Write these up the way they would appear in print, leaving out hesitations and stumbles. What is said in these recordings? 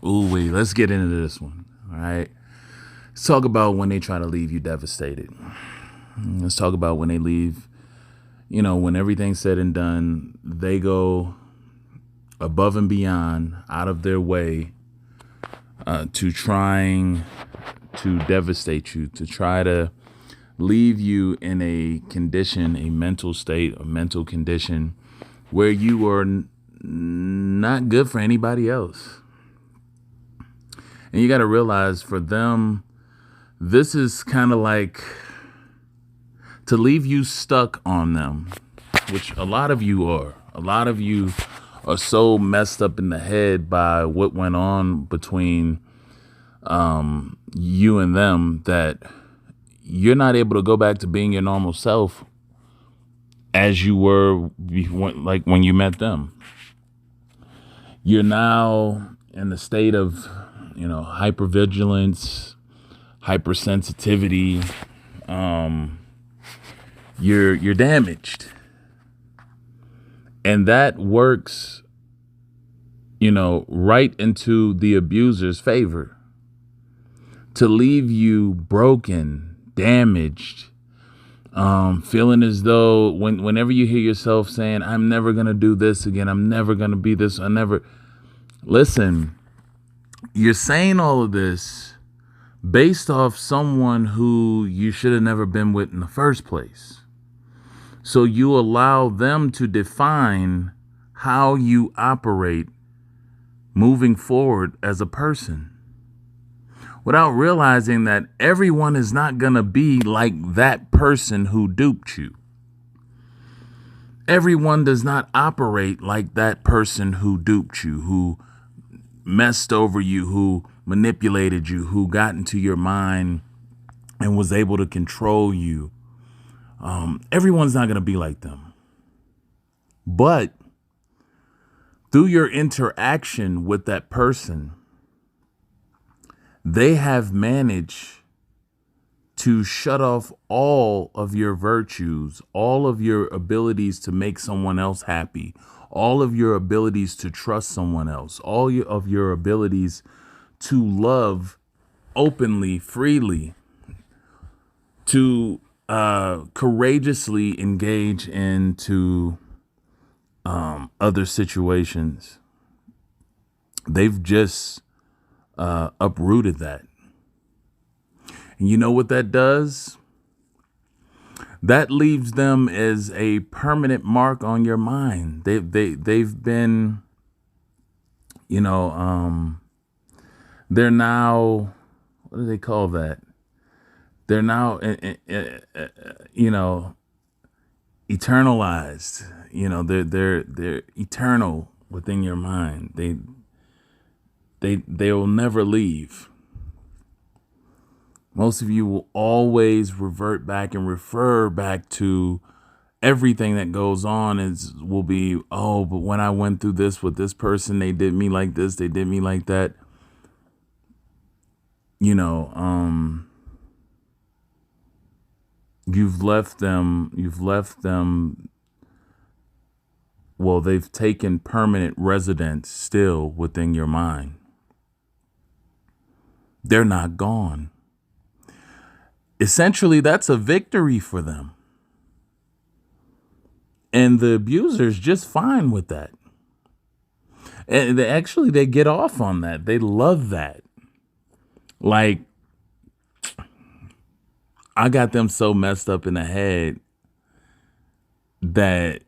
Ooh, wait, let's get into this one. All right. Let's talk about when they try to leave you devastated. Let's talk about when they leave, when everything's said and done, they go above and beyond, out of their way, to trying to devastate you, to try to leave you in a condition, a mental state, a mental condition where you are not good for anybody else. And you got to realize for them, this is kind of like to leave you stuck on them, which a lot of you are. A lot of you are so messed up in the head by what went on between you and them that you're not able to go back to being your normal self as you were like when you met them. You're now in the state of, hypervigilance, hypersensitivity. You're damaged. And that works, right into the abuser's favor. To leave you broken, damaged, feeling as though whenever you hear yourself saying, I'm never going to do this again, I'm never going to be this, listen, you're saying all of this based off someone who you should have never been with in the first place. So you allow them to define how you operate moving forward as a person, without realizing that everyone is not going to be like that person who duped you. Everyone does not operate like that person who duped you, who messed over you, who manipulated you, who got into your mind and was able to control you. Everyone's not going to be like them. But through your interaction with that person, they have managed to shut off all of your virtues, all of your abilities to make someone else happy, all of your abilities to trust someone else, of your abilities to love openly, freely, to courageously engage into other situations. They've just uprooted that. And you know what that does? That leaves them as a permanent mark on your mind. They've been, they're now, what do they call that? They're now, eternalized. They're eternal within your mind. They'll never leave. Most of you will always revert back and refer back to everything that goes on will be, but when I went through this with this person, they did me like this, they did me like that. You've left them. Well, they've taken permanent residence still within your mind. They're not gone. Essentially, that's a victory for them. And the abuser's just fine with that. And they get off on that. They love that. Like, I got them so messed up in the head that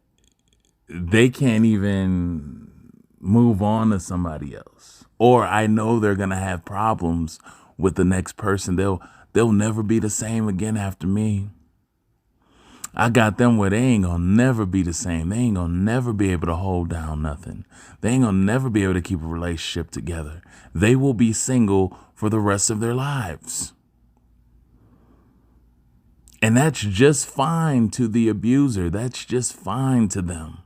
they can't even move on to somebody else. Or I know they're going to have problems with the next person. They'll never be the same again after me. I got them where they ain't gonna never be the same. They ain't gonna never be able to hold down nothing. They ain't gonna never be able to keep a relationship together. They will be single for the rest of their lives. And that's just fine to the abuser. That's just fine to them.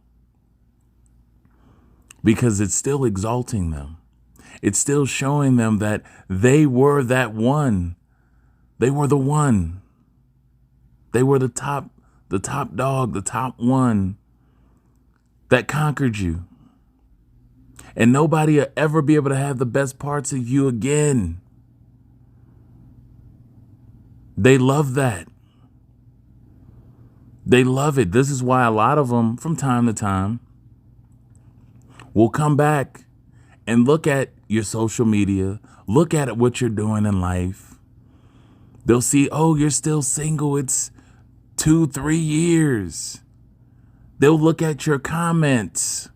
Because it's still exalting them. It's still showing them that they were that one. They were the one. They were the top dog, the top one that conquered you. And nobody will ever be able to have the best parts of you again. They love that. They love it. This is why a lot of them, from time to time, will come back and look at your social media, look at what you're doing in life. They'll see, oh, you're still single. It's 2-3 years. They'll look at your comments.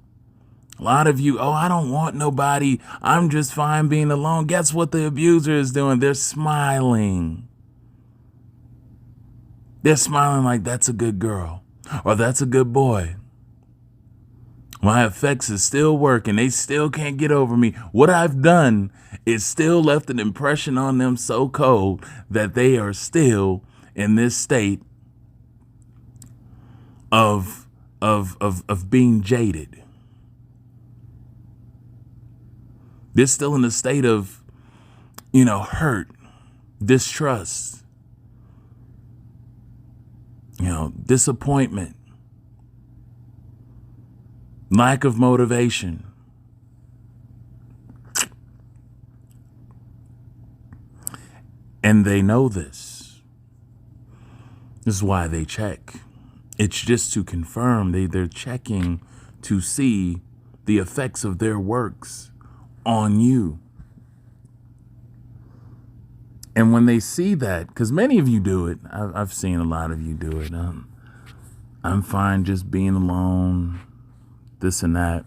A lot of you, oh, I don't want nobody. I'm just fine being alone. Guess what the abuser is doing? They're smiling. They're smiling like that's a good girl or that's a good boy. My effects is still working. They still can't get over me. What I've done is still left an impression on them so cold that they are still in this state of being jaded. They're still in a state of, hurt, distrust, disappointment, lack of motivation. And they know this. This is why they check. It's just to confirm. They're checking to see the effects of their works on you. And when they see that, because many of you do it, I've seen a lot of you do it. I'm fine just being alone, this and that.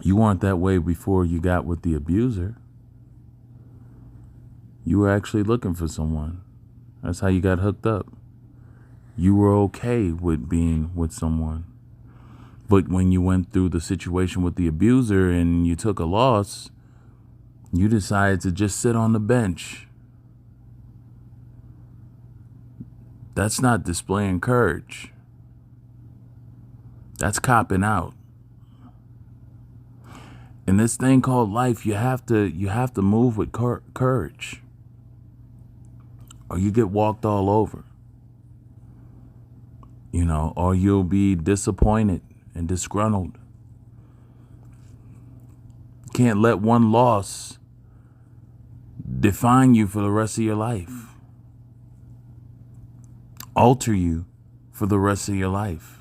You weren't that way before you got with the abuser. You were actually looking for someone. That's how you got hooked up. You were okay with being with someone. But when you went through the situation with the abuser and you took a loss, you decided to just sit on the bench. That's not displaying courage. That's copping out. In this thing called life, you have to move with courage, or you get walked all over. Or you'll be disappointed and disgruntled. Can't let one loss define you for the rest of your life. Alter you for the rest of your life.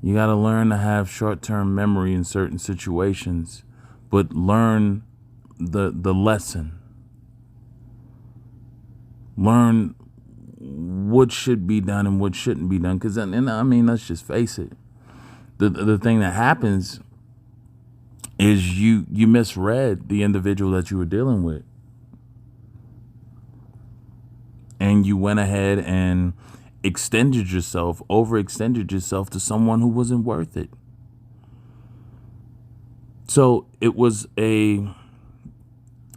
You got to learn to have short-term memory in certain situations, but learn the lesson. Learn what should be done and what shouldn't be done. Because, let's just face it. The thing that happens is you misread the individual that you were dealing with. And you went ahead and overextended yourself to someone who wasn't worth it. So it was a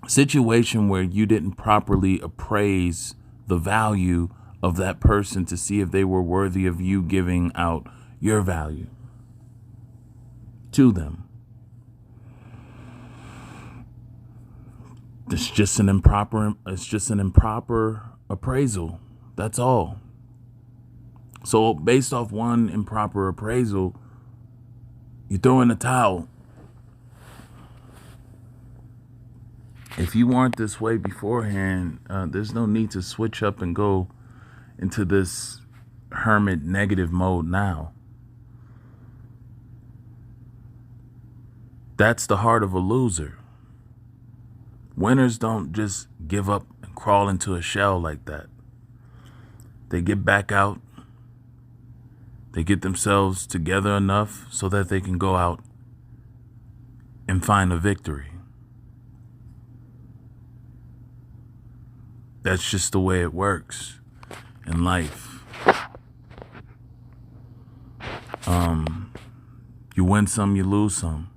situation where you didn't properly appraise the value of that person to see if they were worthy of you giving out your value to them. It's just an improper appraisal. That's all. So based off one improper appraisal, you throw in the towel. If you weren't this way beforehand, there's no need to switch up and go into this hermit negative mode now. That's the heart of a loser. Winners don't just give up and crawl into a shell like that. They get back out. They get themselves together enough so that they can go out and find a victory. That's just the way it works in life. You win some, you lose some.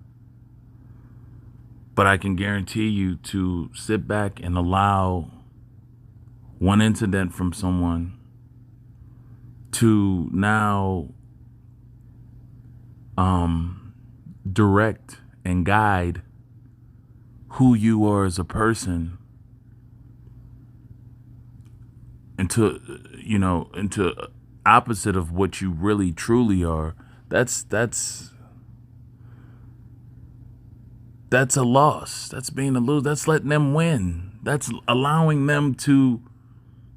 But I can guarantee you to sit back and allow one incident from someone to now direct and guide who you are as a person into opposite of what you really truly are, that's a loss. That's being a loser. That's letting them win. That's allowing them to,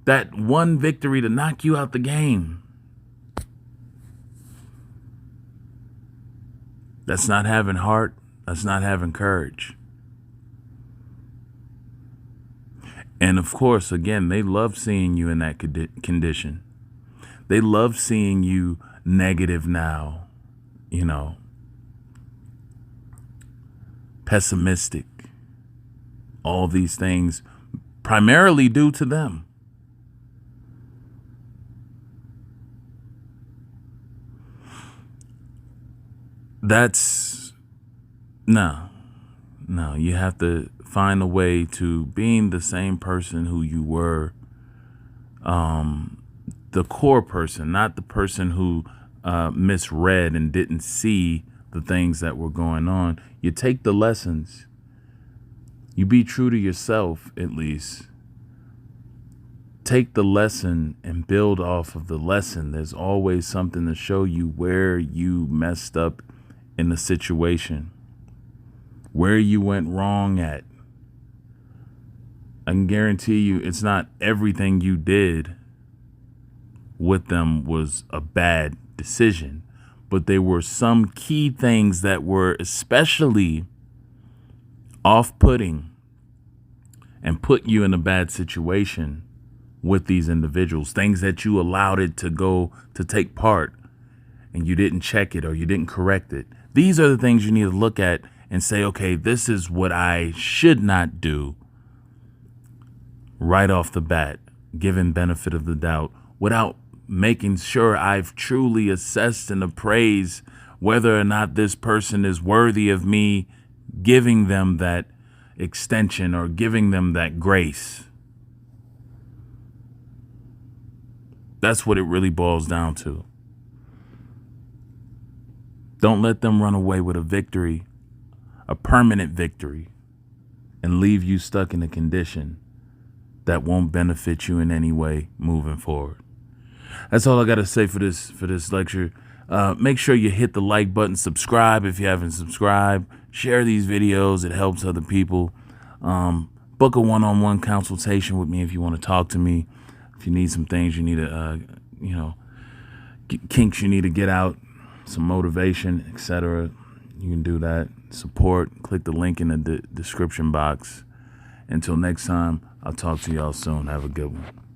that one victory to knock you out the game. That's not having heart. That's not having courage. And of course, again, they love seeing you in that condition. They love seeing you negative now, you know, pessimistic, all these things primarily due to them. That's no, you have to find a way to being the same person who you were, the core person, not the person who misread and didn't see the things that were going on. You take the lessons. You be true to yourself, at least. Take the lesson and build off of the lesson. There's always something to show you where you messed up in the situation, where you went wrong at. I can guarantee you it's not everything you did with them was a bad decision, but there were some key things that were especially off-putting and put you in a bad situation with these individuals, things that you allowed it to go to take part and you didn't check it or you didn't correct it. These are the things you need to look at and say, okay, this is what I should not do right off the bat, given benefit of the doubt, without making sure I've truly assessed and appraised whether or not this person is worthy of me giving them that extension or giving them that grace. That's what it really boils down to. Don't let them run away with a victory, a permanent victory, and leave you stuck in a condition that won't benefit you in any way moving forward. That's all I got to say for this lecture. Make sure you hit the like button, subscribe if you haven't subscribed, share these videos. It helps other people. Book a one-on-one consultation with me if you want to talk to me. If you need some things you need to, kinks you need to get out, some motivation, etc., you can do that. Support, click the link in the description box. Until next time, I'll talk to y'all soon. Have a good one.